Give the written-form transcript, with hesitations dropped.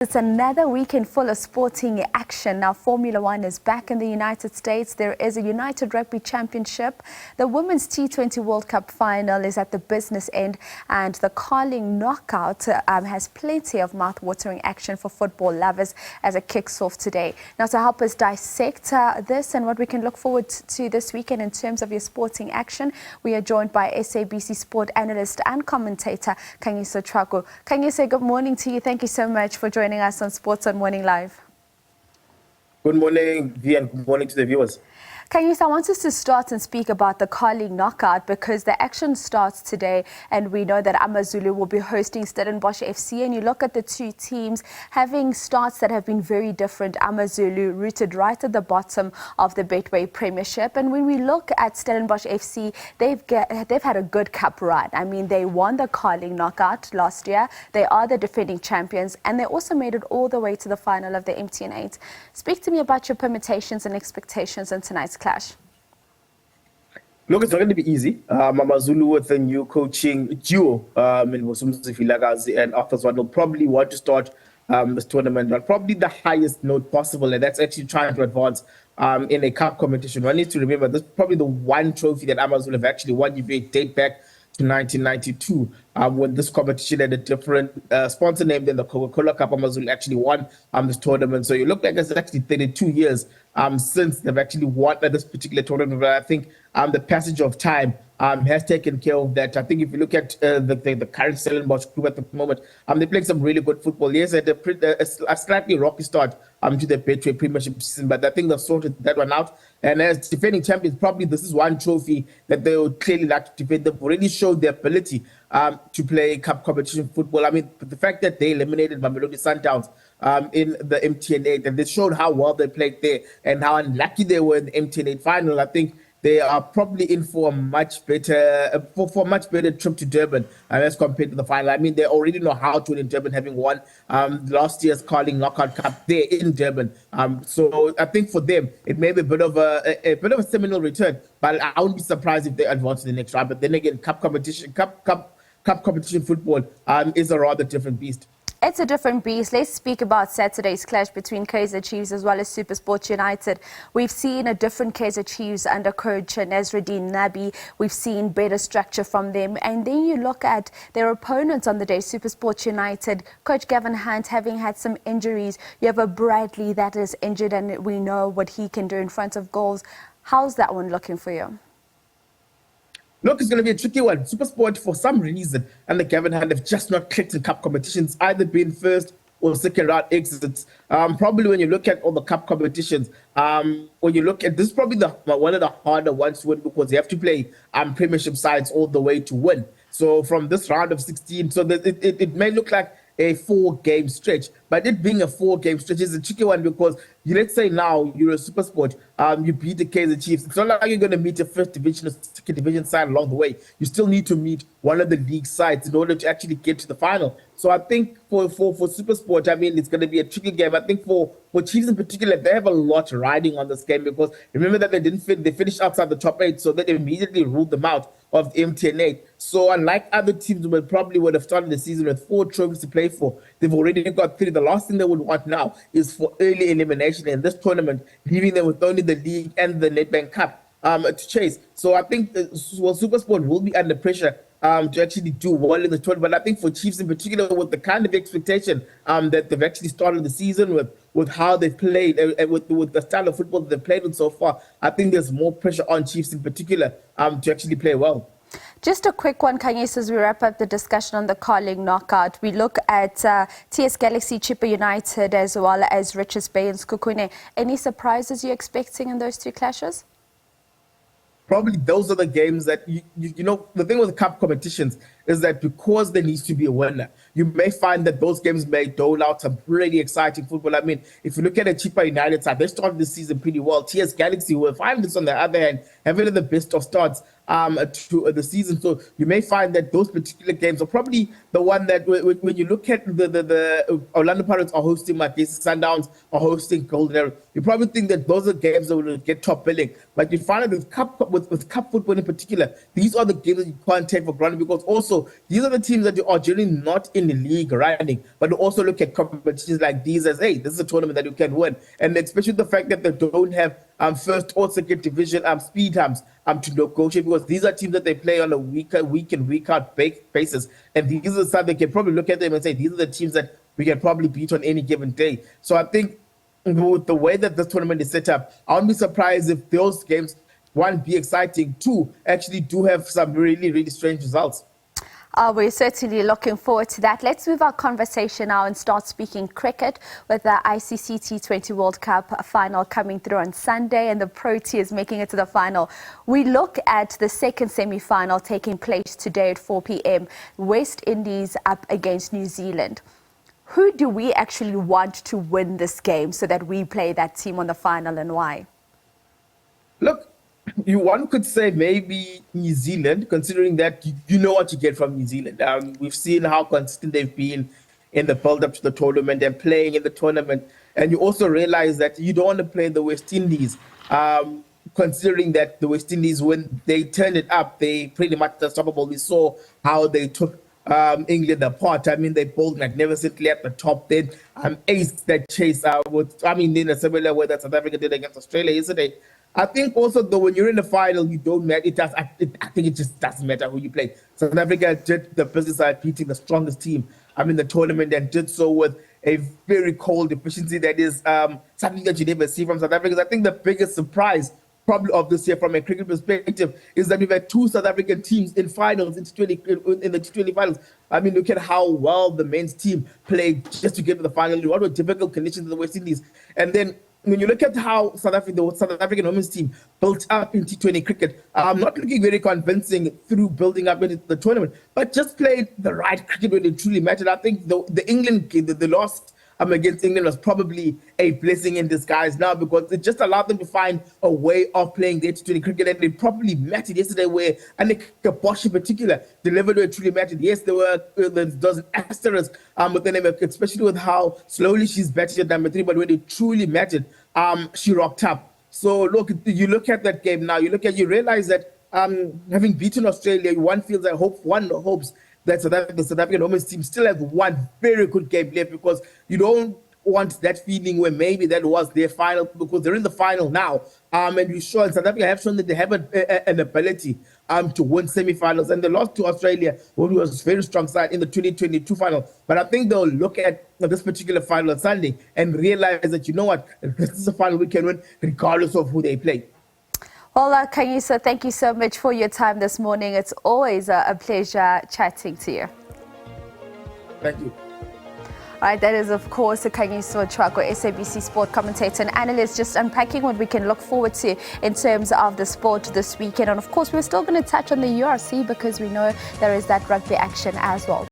It's another weekend full of sporting action. Now, Formula One is back in the United States. There is a United Rugby Championship. The Women's T20 World Cup final is at the business end, and the Carling knockout has plenty of mouth-watering action for football lovers as it kicks off today. Now, to help us dissect this and what we can look forward to this weekend in terms of your sporting action, we are joined by SABC Sport analyst and commentator Khanyiso Tshwaku. Khanyiso, good morning to you. Thank you so much for joining us on Sports on Morning Live. Good morning, V, and good morning to the viewers. Khanyiso, I want us to start and speak about the Carling knockout because the action starts today and we know that AmaZulu will be hosting Stellenbosch FC, and you look at the two teams having starts that have been very different. AmaZulu rooted right at the bottom of the Betway Premiership, and when we look at Stellenbosch FC, they've had a good cup run. I mean, they won the Carling knockout last year, they are the defending champions, and they also made it all the way to the final of the MTN 8. Speak to me about your permutations and expectations in tonight's clash. Look, it's not going to be easy. AmaZulu with a new coaching duo in Vusumuzi Vilakazi and Arthur Zwane will probably want to start this tournament on probably the highest note possible, and that's actually trying to advance in a cup competition. One needs to remember this is probably the one trophy that AmaZulu have actually won. If you date back to 1992, when this competition had a different sponsor name than the Coca-Cola Cup, AmaZulu actually won this tournament. So you look like it's actually 32 years since they've actually won this particular tournament. But I think the passage of time has taken care of that. I think if you look at the current Stellenbosch group at the moment, they're playing some really good football. Yes, at a slightly rocky start to the Betway Premiership season, but I think they've sorted that one out. And as defending champions, probably this is one trophy that they would clearly like to defend. They've already showed their ability to play cup competition football. I mean, the fact that they eliminated Mamelodi Sundowns in the MTN 8, and they showed how well they played there and how unlucky they were in the MTN 8 final. I think they are probably in for a much better trip to Durban as compared to the final. I mean, they already know how to win in Durban, having won last year's Carling Knockout Cup there in Durban. So I think for them it may be a bit of a seminal return, but I wouldn't be surprised if they advance to the next round. But then again, cup competition football is a rather different beast. It's a different beast. Let's speak about Saturday's clash between Kaizer Chiefs as well as SuperSport United. We've seen a different Kaizer Chiefs under coach Nasruddin Nabi. We've seen better structure from them. And then you look at their opponents on the day, SuperSport United, Coach Gavin Hunt having had some injuries. You have a Bradley that is injured, and we know what he can do in front of goals. How's that one looking for you? Look, it's going to be a tricky one. SuperSport, for some reason, and the Gavin Hunt have just not clicked in cup competitions, either been first or second round exits. Probably when you look at all the cup competitions, when you look at this, is probably one of the harder ones to win because you have to play Premiership sides all the way to win. So from this round of 16, so that it may look like a 4-game stretch, but it being a 4-game stretch is a tricky one because let's say now you're a SuperSport, you beat the Kaizer Chiefs. It's not like you're going to meet a first division or second division side along the way. You still need to meet one of the league sides in order to actually get to the final. So I think for SuperSport, I mean, it's going to be a tricky game. I think for Chiefs in particular, they have a lot riding on this game because remember that they finished outside the top 8, so they immediately ruled them out of the MTN 8. So unlike other teams who probably would have started the season with 4 trophies to play for, they've already got 3. The last thing they would want now is for early elimination in this tournament, leaving them with only the league and the Nedbank Cup to chase. So I think SuperSport will be under pressure to actually do well in the tournament. But I think for Chiefs in particular, with the kind of expectation that they've actually started the season with how they've played and with the style of football that they've played with so far, I think there's more pressure on Chiefs in particular to actually play well. Just a quick one, Khanyiso, as we wrap up the discussion on the Carling knockout. We look at TS Galaxy, Chippa United, as well as Richards Bay and Sekhukhune. Any surprises you're expecting in those two clashes? Probably those are the games that, you know, the thing with the cup competitions is that because there needs to be a winner, you may find that those games may dole out some pretty exciting football. I mean, if you look at the Chippa United side, they started the season pretty well. TS Galaxy, who have found this on the other hand, have been the best of starts to the season. So you may find that those particular games are probably the one that when you look at the Orlando Pirates are hosting Magesi Sundowns, are hosting Golden Arrow, you probably think that those are games that will get top billing. But you find that with cup football in particular, these are the games that you can't take for granted, because also these are the teams that are generally not in the league running, but you also look at competitions like these as, hey, this is a tournament that you can win. And especially the fact that they don't have first or second division speed times to negotiate, because these are teams that they play on a week in, week out basis. And these are some they can probably look at them and say, these are the teams that we can probably beat on any given day. So I think with the way that this tournament is set up, I wouldn't be surprised if those games, one, be exciting, two, actually do have some really, really strange results. We're certainly looking forward to that. Let's move our conversation now and start speaking cricket, with the ICC T20 World Cup final coming through on Sunday and the Proteas making it to the final. We look at the second semi-final taking place today at 4 p.m. West Indies up against New Zealand. Who do we actually want to win this game so that we play that team on the final, and why? Look, one could say maybe New Zealand, considering that you know what you get from New Zealand. We've seen how consistent they've been in the build-up to the tournament and playing in the tournament. And you also realize that you don't want to play the West Indies, considering that the West Indies, when they turned it up, they pretty much unstoppable. We saw how they took England apart. I mean, they bowled magnificently at the top. Then aced that chase in a similar way that South Africa did against Australia yesterday. I think also, though, when you're in the final, you don't matter. I think it just doesn't matter who you play. South Africa did the business side, beating the strongest team in the tournament, and did so with a very cold efficiency that is something that you never see from South Africa. I think the biggest surprise probably of this year from a cricket perspective is that we've had two South African teams in finals, in the T20 finals. I mean, look at how well the men's team played just to get to the final. What were difficult conditions in the West Indies. And then when you look at how the South African women's team built up in T20 cricket, not looking very convincing through building up into the tournament, but just played the right cricket when it truly mattered. I think the England game, the loss against England was probably a blessing in disguise now, because it just allowed them to find a way of playing their T20 cricket, and they probably mattered yesterday, where Annika Bosch in particular delivered where it truly mattered. Yes, there was an asterisk with the name, especially with how slowly she's batting at number 3, but when it truly mattered, she rocked up. So look, you look at that game now, you realize that having beaten Australia, one hopes that the South African women's team still has one very good game left, because you don't want that feeling where maybe that was their final, because they're in the final now. And South Africa have shown that they have an ability to win semi-finals, and they lost to Australia, who was a very strong side in the 2022 final. But I think they'll look at this particular final on Sunday and realize that, you know what, this is a final we can win regardless of who they play. Well, Khanyiso, thank you so much for your time this morning. It's always a pleasure chatting to you. Thank you. All right, that is, of course, Khanyiso Tshwaku, SABC Sport commentator and analyst, just unpacking what we can look forward to in terms of the sport this weekend. And, of course, we're still going to touch on the URC, because we know there is that rugby action as well.